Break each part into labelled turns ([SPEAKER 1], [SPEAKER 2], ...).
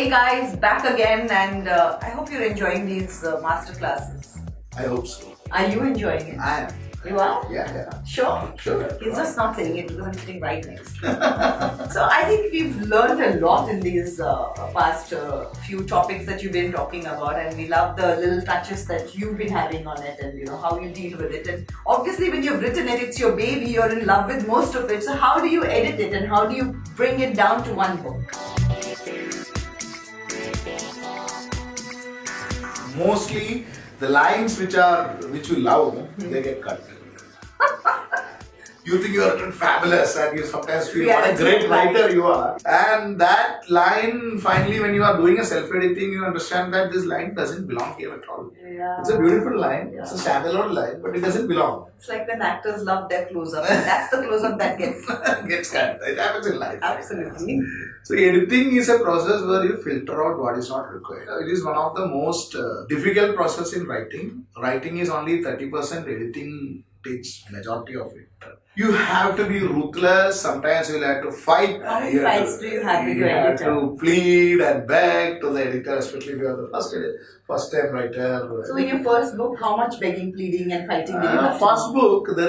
[SPEAKER 1] Hey guys, back again, and I hope you're enjoying these masterclasses.
[SPEAKER 2] I hope so.
[SPEAKER 1] Are you enjoying it?
[SPEAKER 2] I am.
[SPEAKER 1] You are?
[SPEAKER 2] Yeah.
[SPEAKER 1] Sure?
[SPEAKER 2] Sure.
[SPEAKER 1] He's just not saying it because I'm sitting right next to him. So I think we've learned a lot in these past few topics that you've been talking about, and we love the little touches that you've been having on it, and how you deal with it. And obviously when you've written it, it's your baby, you're in love with most of it. So how do you edit it and how do you bring it down to one book?
[SPEAKER 2] Mostly the lines which you love, they get cut. You think you are fabulous and you sometimes feel what a great writer you are. And that line, finally, when you are doing a self-editing, you understand that this line doesn't belong here at all.
[SPEAKER 1] Yeah.
[SPEAKER 2] It's a beautiful line, it's a standalone line, but it doesn't belong.
[SPEAKER 1] It's like when actors love their close-up. That's the close-up that gets
[SPEAKER 2] cut. It happens in life.
[SPEAKER 1] Absolutely.
[SPEAKER 2] So editing is a process where you filter out what is not required. It is one of the most difficult process in writing. Writing is only 30%, editing takes majority of it. You have to be ruthless. Sometimes you'll have to fight.
[SPEAKER 1] How many fights do you have with your editor?
[SPEAKER 2] You have to plead and beg to the editor, especially if you are the first time writer.
[SPEAKER 1] So in your first book, how much begging, pleading and fighting did you have?
[SPEAKER 2] First book, there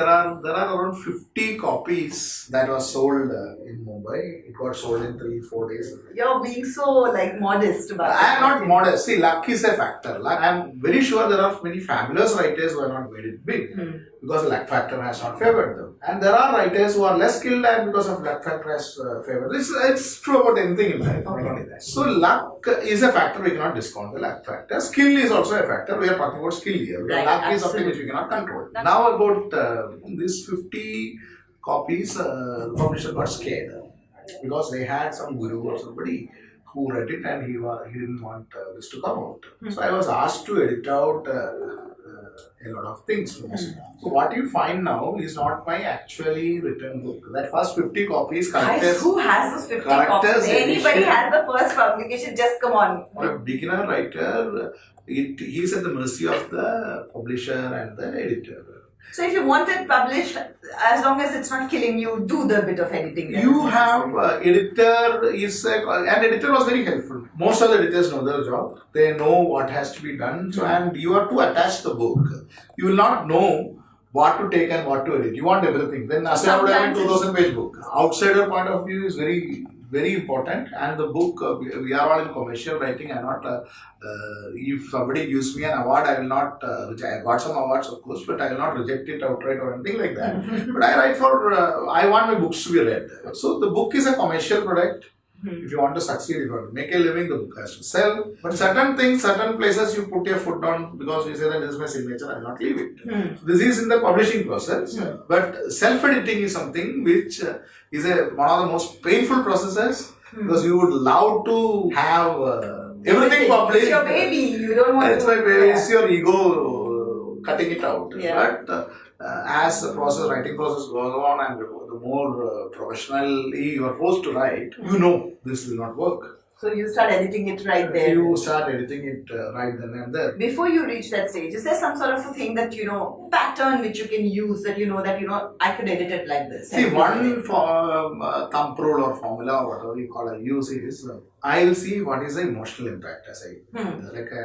[SPEAKER 2] are around 50 copies that was sold in Mumbai. It got sold in 3-4 days.
[SPEAKER 1] You're being so modest about it.
[SPEAKER 2] I am not modest. See, luck is a factor. I am very sure there are many fabulous writers who are not made it big because the luck factor has not favored them. And there are writers who are less skilled and because of luck factor has favored. It's true about anything in life.
[SPEAKER 1] Okay.
[SPEAKER 2] So luck is a factor we cannot discount the luck factor. Skill is also a factor. We are talking about skill here.
[SPEAKER 1] Right,
[SPEAKER 2] luck is something which we cannot control. Now about these 50 copies, the publisher got scared because they had some guru or somebody who read it and he didn't want this to come out. So I was asked to edit out a lot of things from this. So what you find now is not my actually written book. That first 50 copies,
[SPEAKER 1] Guys, who has those 50 copies? Anybody has the first publication, just come on.
[SPEAKER 2] For a beginner writer, he is at the mercy of the publisher and the editor.
[SPEAKER 1] So if you want it published, as long as it's not killing you, do the bit of editing.
[SPEAKER 2] You have editor and editor was very helpful. Most of the editors know their job. They know what has to be done. So and you have to attach the book. You will not know what to take and what to edit. You want everything. Then as I would have a 2000 page book. Outsider point of view is very important, and the book, we are all in commercial writing. I'm not, if somebody gives me an award, I will not, I got some awards of course, but I will not reject it outright or anything like that. But I write I want my books to be read. So the book is a commercial product. If you want to succeed, if you want to make a living, the book has to sell. But certain things, certain places you put your foot down because you say that this is my signature, I will not leave it. So this is in the publishing process. But self-editing is something which is one of the most painful processes because you would love to have everything published.
[SPEAKER 1] It's your baby, you don't want
[SPEAKER 2] It's my baby, it's your ego cutting it out. But as the writing process goes on and the more professionally you are forced to write, you know this will not work.
[SPEAKER 1] So you start editing it right there.
[SPEAKER 2] You start editing it right then and there.
[SPEAKER 1] Before you reach that stage, is there some sort of a thing that pattern which you can use that I could edit it like this?
[SPEAKER 2] See, one thumb rule or formula or whatever you call it, use is I will see what is the emotional impact as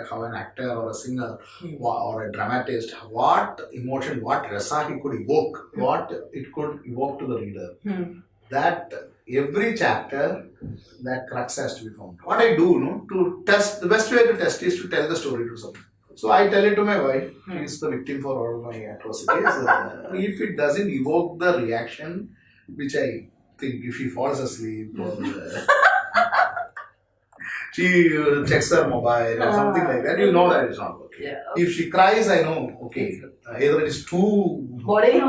[SPEAKER 2] how an actor or a singer or a dramatist, what emotion, what rasa he could evoke, what it could evoke to the reader. That every chapter, that crux has to be found. What I do, to test, the best way to test is to tell the story to someone. So I tell it to my wife, she is the victim for all my atrocities. If it doesn't evoke the reaction, which I think if she falls asleep or she checks her mobile or something like that, you know that it's not working.
[SPEAKER 1] Yeah.
[SPEAKER 2] If she cries, I know, okay, either it is too
[SPEAKER 1] boring.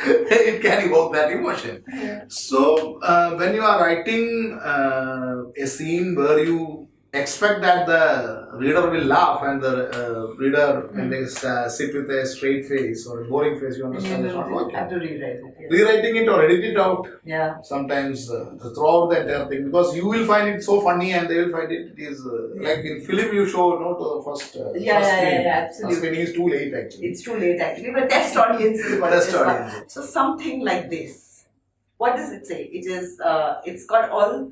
[SPEAKER 2] It can evoke that emotion. So, when you are writing a scene where you expect that the reader will laugh and the reader, when they sit with a straight face or a boring face, you understand it's not working.
[SPEAKER 1] Have to rewrite it.
[SPEAKER 2] Rewriting it or edit it out.
[SPEAKER 1] Yeah.
[SPEAKER 2] Sometimes throughout the entire thing, because you will find it so funny and they will find it is like in film you show to the first screen.
[SPEAKER 1] Absolutely.
[SPEAKER 2] First screen is too late actually.
[SPEAKER 1] It's too late actually, but test audience is what it is. So something like this. what does it say? It is, it's got all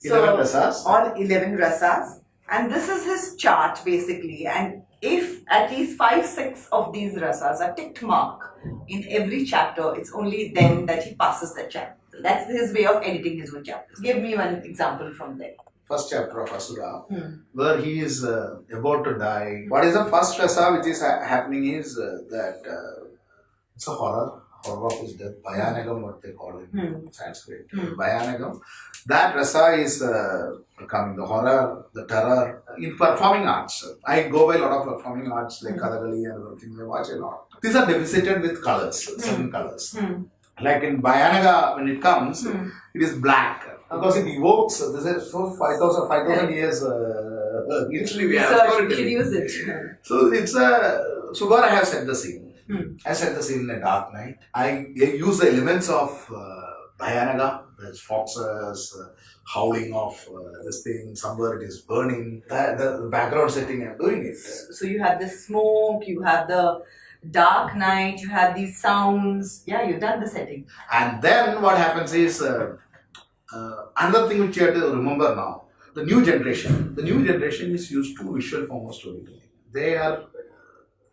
[SPEAKER 2] 11 rasas.
[SPEAKER 1] All 11 rasas. And this is his chart basically. And if at least 5-6 of these rasas are ticked mark in every chapter, it's only then that he passes the chapter. That's his way of editing his own chapters. Give me one example from there.
[SPEAKER 2] First chapter of Asura, where he is about to die. What is the first rasa which is happening is that it's a horror of his death. Bhayanagam, what they call it in Sanskrit. Bhayanagam. That rasa is coming, the horror, the terror, in performing arts. I go by a lot of performing arts like Kathakali and other things. I watch a lot. These are deposited with colors, certain colors. Like in Bhayanaga, when it comes, it is black. Because it evokes, this is so 5,000 years usually we have
[SPEAKER 1] should use it.
[SPEAKER 2] So it's a, so where I have set the scene. I set the scene in a dark night. I use the elements of Bhayanaga, there's foxes, howling of this thing, somewhere it is burning. The background setting I'm doing it.
[SPEAKER 1] So you have the smoke, you have the dark night, you have these sounds. Yeah, you've done the setting.
[SPEAKER 2] And then what happens is, another thing which you have to remember now, the new generation is used to visual form of storytelling. They are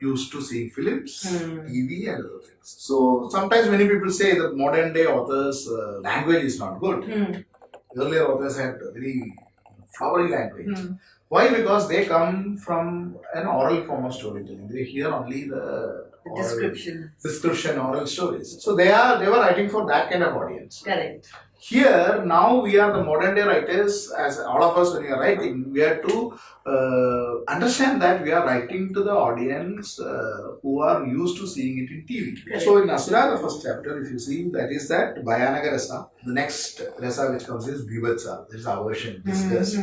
[SPEAKER 2] used to seeing films, TV and other things. So sometimes many people say that modern day authors' language is not good. Earlier authors had very flowery language. Why? Because they come from an oral form of storytelling. They hear only the description, oral stories. So they were writing for that kind of audience.
[SPEAKER 1] Correct.
[SPEAKER 2] Here, now we are the modern day writers, as all of us when we are writing, we have to understand that we are writing to the audience who are used to seeing it in TV.
[SPEAKER 1] Correct.
[SPEAKER 2] So in Asura, the first chapter, if you see, that is that Bhayanaga Rasa. The next Rasa which comes is Bhivatsa, that is aversion, disgust.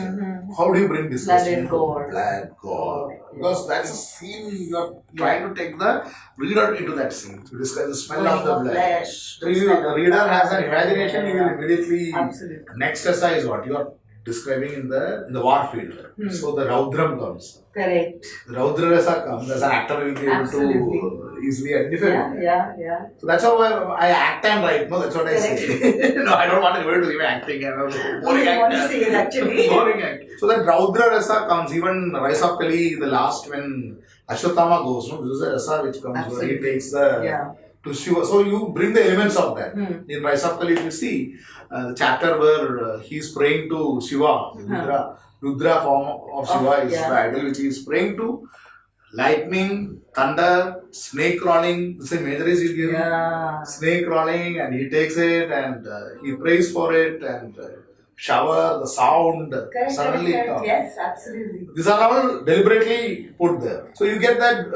[SPEAKER 2] How do you bring disgust?
[SPEAKER 1] Blood and gore.
[SPEAKER 2] Blood, gore. Because that's a scene you are trying to take the reader into that scene. To describe the smell of the blood.
[SPEAKER 1] Flesh.
[SPEAKER 2] So the reader has an imagination, he will immediately.
[SPEAKER 1] Absolutely.
[SPEAKER 2] Next rasa is what you are describing in the war field. So the Raudram comes.
[SPEAKER 1] Correct.
[SPEAKER 2] The Raudra rasa comes, as an actor will be able to easily identify.
[SPEAKER 1] Yeah.
[SPEAKER 2] So that's how I act and write. No, that's what I say. No, I don't want to go into even acting. And boring actor.
[SPEAKER 1] Want to say it actually.
[SPEAKER 2] Boring acting. So that Raudra rasa comes. Even Rise of Kali, the last when Ashwatthama goes, no, this is a rasa which comes where he takes the to Shiva. So you bring the elements of that. In Rise of Kali, if you see the chapter where he is praying to Shiva, Rudra form of Shiva is the idol which he is praying to. Lightning, thunder, snake crawling. The same imageries he gives. Snake crawling, and he takes it and he prays for it, and shower, the sound, suddenly comes.
[SPEAKER 1] Yes, absolutely.
[SPEAKER 2] These are all deliberately put there. So you get that,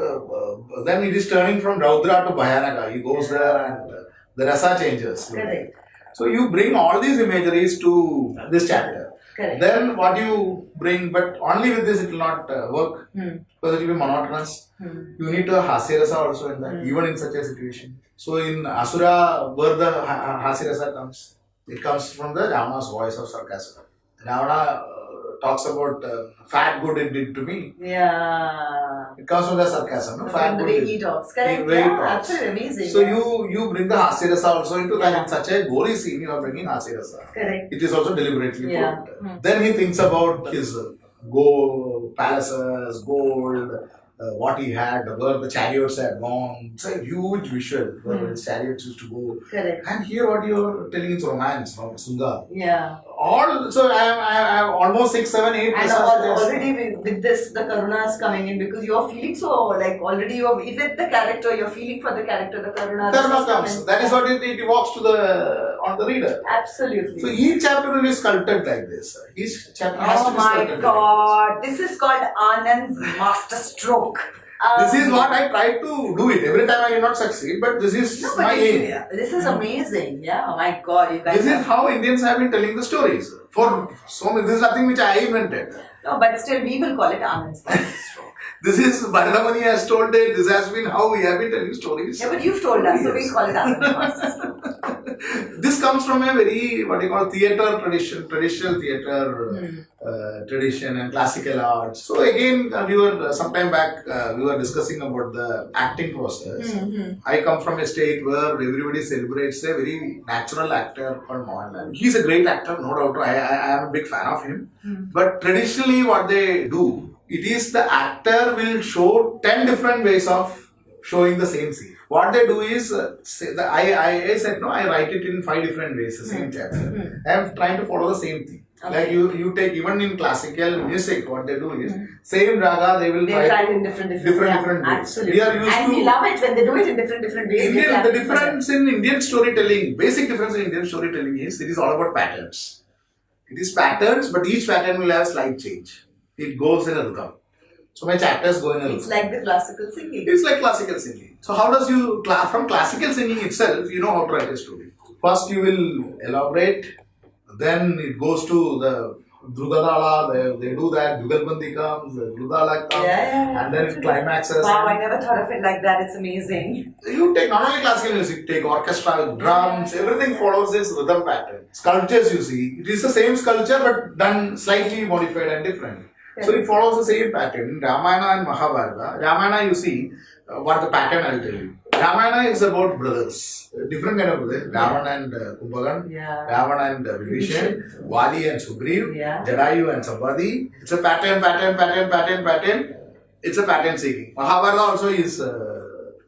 [SPEAKER 2] then it is turning from Raudra to Bhayanaga. He goes there and the rasa changes.
[SPEAKER 1] Correct.
[SPEAKER 2] So you bring all these imageries to this chapter.
[SPEAKER 1] Correct.
[SPEAKER 2] Then what you bring, but only with this it will not work because it will be monotonous. You need to have Hasya Rasa also in that, even in such a situation. So in Asura, where the Hasya Rasa comes, it comes from the Ravana's voice of sarcasm. Ravana talks about fat good it did to me.
[SPEAKER 1] Yeah.
[SPEAKER 2] It comes from the sarcasm, no? Fat
[SPEAKER 1] the
[SPEAKER 2] good.
[SPEAKER 1] way he talks. Correct. Absolutely amazing.
[SPEAKER 2] So you bring the Hasya Rasa also into that. In such a gory scene, you are bringing Hasya Rasa.
[SPEAKER 1] Correct.
[SPEAKER 2] It is also deliberately put. Then he thinks about his gold, palaces, gold, what he had, where the chariots had gone. It's a huge visual where his chariots used to go.
[SPEAKER 1] Correct.
[SPEAKER 2] And here what you are telling is romance from Sunga.
[SPEAKER 1] Yeah.
[SPEAKER 2] All, so I have almost 6, 7, 8.
[SPEAKER 1] And already with this, the karuna is coming in because you are feeling so like already you are with the character, you're feeling for the character, the karuna.
[SPEAKER 2] Karuna comes. That is what it evokes to on the reader.
[SPEAKER 1] Absolutely.
[SPEAKER 2] So each chapter is sculpted like this. Each chapter has to be sculpted.
[SPEAKER 1] Oh my God! This is called Anand's master stroke.
[SPEAKER 2] This is what I try to do it. Every time I will not succeed, but this is my aim.
[SPEAKER 1] This is amazing. Yeah, oh my God, you guys.
[SPEAKER 2] This is how Indians have been telling the stories. For so many, this is nothing which I invented.
[SPEAKER 1] No, but still we will call it Anand's master stroke.
[SPEAKER 2] This is Bharadamani has told it. This has been how we have been telling stories.
[SPEAKER 1] Yeah, but you've told us, so we call it Anand's master stroke.
[SPEAKER 2] This comes from a very, what you call, theatre tradition, traditional theatre tradition and classical arts. So again, we were sometime back, we were discussing about the acting process. I come from a state where everybody celebrates a very natural actor called Mohanlal. He's a great actor, no doubt. I am a big fan of him. But traditionally, what they do, it is the actor will show 10 different ways of showing the same scene. What they do is, I said, no, I write it in 5 different ways, the same chapter. I am trying to follow the same thing. Okay. Like you take, even in classical music, what they do is, same raga, they will try
[SPEAKER 1] it in different ways.
[SPEAKER 2] Absolutely. We
[SPEAKER 1] love it when they do it in different ways.
[SPEAKER 2] The difference in Indian storytelling, basic difference in Indian storytelling is, it is all about patterns. It is patterns, but each pattern will have slight change. It goes in a rhythm. So my chapters go in a rhythm.
[SPEAKER 1] It's like the classical singing.
[SPEAKER 2] It's like classical singing. So how does you, from classical singing itself, you know how to write a story. First you will elaborate, then it goes to the Drugadala, they do that, Jugalbandi comes, the Drudala comes, and then it climaxes.
[SPEAKER 1] Wow, I never thought of it like that, it's amazing.
[SPEAKER 2] You take not only classical music, take orchestra with drums, everything follows this rhythm pattern. Sculptures you see, it is the same sculpture but done slightly modified and different. So it follows the same pattern. Ramayana and Mahabharata, Ramayana you see, what the pattern I will tell you. Ramayana is about brothers, different kind of brothers. Ravan and Kumbhagan, Ravan and Vibhishan, Vali and Sugriv, Jadayu and Sambadi. It's a pattern. It's a pattern seeking. Mahabharata also is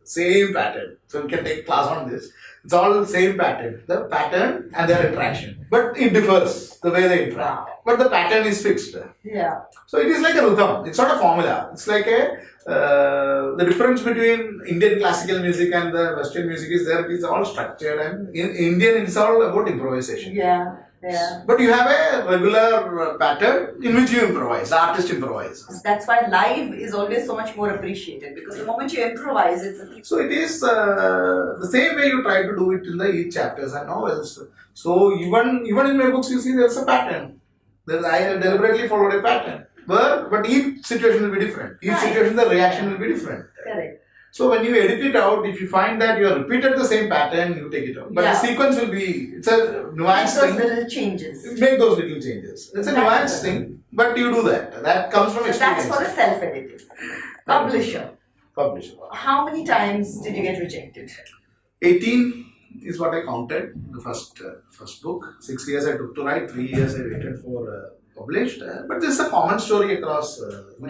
[SPEAKER 2] same pattern. So we can take class on this. It's all same pattern. The pattern and their interaction. But it differs, the way they interact. But the pattern is fixed.
[SPEAKER 1] Yeah.
[SPEAKER 2] So it is like a rhythm. It's not a formula. It's like the difference between Indian classical music and the Western music is there. It's all structured, and in Indian it's all about improvisation.
[SPEAKER 1] Yeah.
[SPEAKER 2] But you have a regular pattern in which you improvise. The artist improvises.
[SPEAKER 1] That's why live is always so much more appreciated, because the moment you improvise, it's a...
[SPEAKER 2] So it is the same way you try to do it in the each chapters and novels. So even in my books, you see there's a pattern. I deliberately followed a pattern. But each situation will be different. Each situation, the reaction will be different.
[SPEAKER 1] Correct.
[SPEAKER 2] So when you edit it out, if you find that you have repeated the same pattern, you take it out. But the sequence will be, it's a nuanced thing.
[SPEAKER 1] Make those little changes.
[SPEAKER 2] Make those little changes. It's a nuanced thing, but you do that. That comes from experience.
[SPEAKER 1] That's for the self-editing. Publisher. How many times did you get rejected?
[SPEAKER 2] 18 is what I counted, the first book. 6 years I took to write, 3 years I waited for published. But this is a common story across.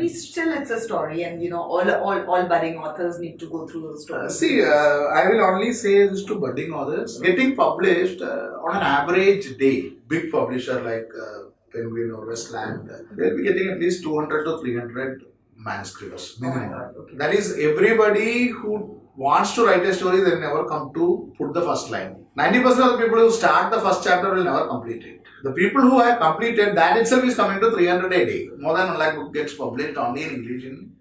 [SPEAKER 1] Still, it's a story, and you know, all budding authors need to go through those stories.
[SPEAKER 2] I will only say this to budding authors. Getting published on an average day, big publisher like Penguin or Westland, they'll be getting at least 200 to 300 manuscripts minimum.
[SPEAKER 1] Okay.
[SPEAKER 2] That is, everybody who wants to write a story, they never come to put the first line. 90% of the people who start the first chapter will never complete it. The people who have completed, that itself is coming to 300 a day. More than 1 lakh book gets published only in English in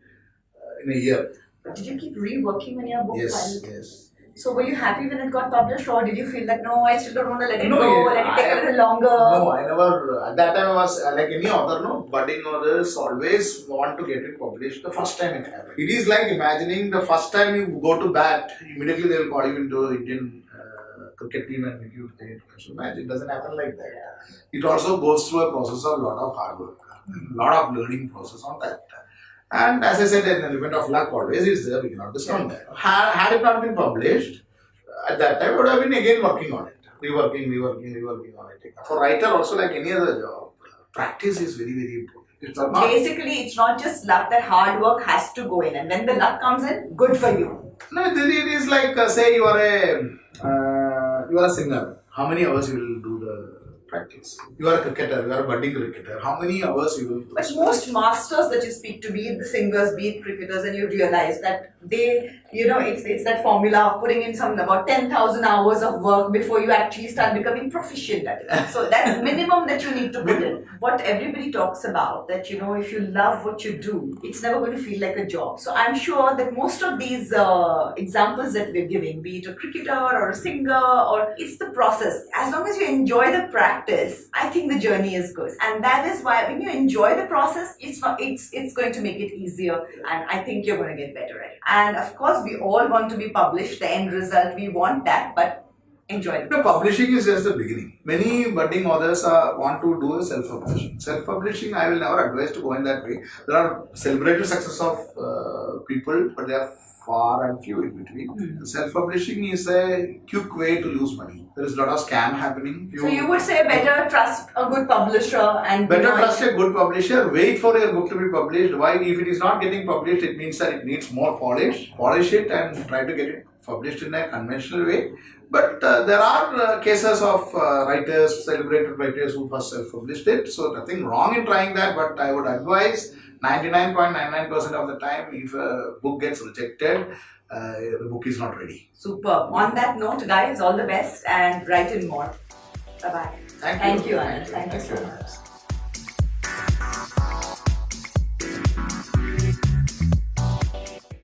[SPEAKER 2] a year.
[SPEAKER 1] But did you keep reworking on your book?
[SPEAKER 2] Yes.
[SPEAKER 1] So were you happy when it got published, or did you feel like, no, I still don't want to let it go, let it take a little longer?
[SPEAKER 2] No, I never, at that time I was like any author, budding authors always want to get it published the first time it happens. It is like imagining the first time you go to bat, immediately they will call you into Indian cricket team and make you play international match. It doesn't happen like that. It also goes through a process of a lot of hard work, a lot of learning process on that. And as I said, an element of luck always is there, we cannot discount that. Had it not been published, at that time I would have been again working on it. Reworking on it. For writer also, like any other job, practice is very, very important.
[SPEAKER 1] Basically, it's not just luck, that hard work has to go in, and when the luck comes in, good for you.
[SPEAKER 2] No, it is like, say you are a singer. How many hours you will do the practice? You are a cricketer, you are a budding cricketer. How many hours you will do?
[SPEAKER 1] But most masters that you speak to, be it the singers, be it cricketers, and you realize that they, it's that formula of putting in about 10,000 hours of work before you actually start becoming proficient at it. So that's minimum that you need to put in. What everybody talks about, that if you love what you do, it's never going to feel like a job. So I'm sure that most of these examples that we're giving, be it a cricketer or a singer, or it's the process. As long as you enjoy the practice, I think the journey is good. And that is why when you enjoy the process, it's going to make it easier, and I think you're going to get better at it. And of course, we all want to be published, the end result, we want that, but enjoy the
[SPEAKER 2] No, publishing is just the beginning. Many budding authors want to do a self-publishing. Self-publishing, I will never advise to go in that way. There are celebrated success of people, but they are far and few in between. Self-publishing is a quick way to lose money. There is a lot of scam happening.
[SPEAKER 1] So you would say better trust a good publisher and
[SPEAKER 2] better trust a good publisher. Wait for your book to be published. Why? If it is not getting published, it means that it needs more polish. Polish it and try to get it published in a conventional way. But there are cases of writers, celebrated writers who first self-published it. So nothing wrong in trying that, but I would advise 99.99% of the time, if a book gets rejected, the book is not ready.
[SPEAKER 1] Superb. On that note, guys, all the best and write in more. Bye-bye.
[SPEAKER 2] Thank you.
[SPEAKER 1] Thank you, Anand. Thank you so much.